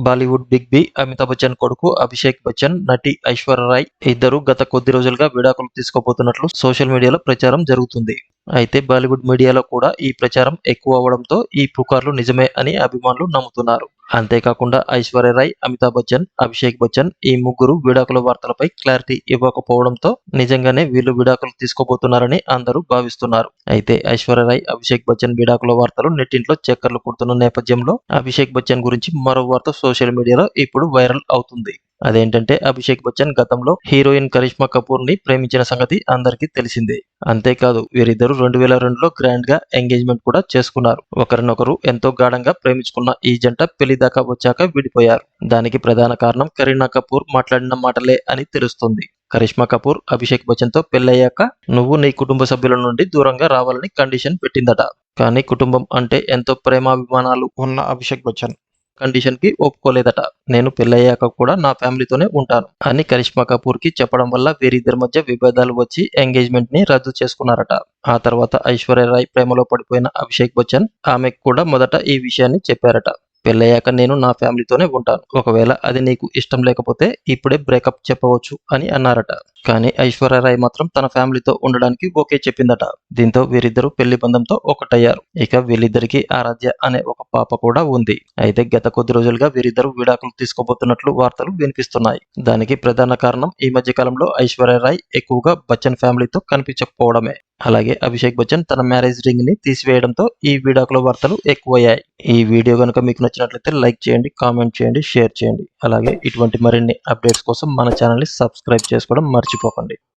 Bollywood big B Amitabh Bachchan కొడుకు అభిషేక్ బచ్చన్, నటి ఐశ్వర్య రాయ్ ఇద్దరు గత కొద్ది రోజులుగా విడాకులు తీసుకోబోతున్నట్లు సోషల్ మీడియాలో ప్రచారం జరుగుతుంది. అయితే బాలీవుడ్ మీడియాలో కూడా ఈ ప్రచారం ఎక్కువ అవడంతో ఈ పుకార్లు నిజమే అని అభిమానులు నమ్ముతున్నారు. అంతేకాకుండా ఐశ్వర్య రాయ్, అమితాబ్ బచ్చన్, అభిషేక్ బచ్చన్ ఈ ముగ్గురు విడాకుల వార్తలపై క్లారిటీ ఇవ్వకపోవడంతో నిజంగానే వీళ్ళు విడాకులు తీసుకోబోతున్నారని అందరూ భావిస్తున్నారు. అయితే ఐశ్వర్య రాయ్, అభిషేక్ బచ్చన్ విడాకుల వార్తలు నెట్టింట్లో చక్కర్లు కొడుతున్న నేపథ్యంలో అభిషేక్ బచ్చన్ గురించి మరో వార్త సోషల్ మీడియాలో ఇప్పుడు వైరల్ అవుతుంది. అదేంటంటే అభిషేక్ బచ్చన్ గతంలో హీరోయిన్ కరిష్మా కపూర్ ని ప్రేమించిన సంగతి అందరికీ తెలిసిందే. అంతేకాదు వీరిద్దరూ 2002లో గ్రాండ్ గా ఎంగేజ్మెంట్ కూడా చేసుకున్నారు. ఒకరినొకరు ఎంతో గాఢంగా ప్రేమించుకున్న ఈ జంట పెళ్లి దాకా వచ్చాక విడిపోయారు. దానికి ప్రధాన కారణం కరీనా కపూర్ మాట్లాడిన మాటలే అని తెలుస్తుంది. కరిష్మా కపూర్ అభిషేక్ బచ్చన్ తో పెళ్లయ్యాక నువ్వు నీ కుటుంబ సభ్యుల నుండి దూరంగా రావాలని కండిషన్ పెట్టిందట. కానీ కుటుంబం అంటే ఎంతో ప్రేమాభిమానాలు ఉన్న అభిషేక్ బచ్చన్ కండిషన్ కి ఒప్పుకోలేదట. నేను పెళ్లయ్యాక కూడా నా ఫ్యామిలీతోనే ఉంటాను అని కరిష్మా కపూర్ కి చెప్పడం వల్ల వీరిద్దరి మధ్య విభేదాలు వచ్చి ఎంగేజ్మెంట్ ని రద్దు చేసుకున్నారట. ఆ తర్వాత ఐశ్వర్య రాయ్ ప్రేమలో పడిపోయిన అభిషేక్ బచ్చన్ ఆమెకు కూడా మొదట ఈ విషయాన్ని చెప్పారట. పెళ్లయ్యాక నేను నా ఫ్యామిలీతోనే ఉంటాను. ఒకవేళ అది నీకు ఇష్టం లేకపోతే ఇప్పుడే బ్రేకప్ చెప్పవచ్చు అని అన్నారట. కానీ ఐశ్వర్య రాయ్ మాత్రం తన ఫ్యామిలీతో ఉండడానికి ఓకే చెప్పిందట. దీంతో వీరిద్దరూ పెళ్లి బంధంతో ఒకటయ్యారు. ఇక వీళ్ళిద్దరికి ఆరాధ్య అనే ఒక పాప కూడా ఉంది. అయితే గత కొద్ది రోజులుగా వీరిద్దరూ విడాకులు తీసుకోబోతున్నట్లు వార్తలు వినిపిస్తున్నాయి. దానికి ప్రధాన కారణం ఈ మధ్య కాలంలో ఐశ్వర్య రాయ్ ఎక్కువగా బచ్చన్ ఫ్యామిలీతో కనిపించకపోవడమే. అలాగే అభిషేక్ బచ్చన్ తన మ్యారేజ్ రింగ్ ని తీసివేయడంతో ఈ విడాకుల వార్తలు ఎక్కువయ్యాయి. ఈ వీడియో కనుక మీకు నచ్చినట్లయితే లైక్ చేయండి, కామెంట్ చేయండి, షేర్ చేయండి. అలాగే ఇటువంటి మరిన్ని అప్డేట్స్ కోసం మన ఛానల్ ని సబ్స్క్రైబ్ చేసుకోవడం మర్చిపోకండి.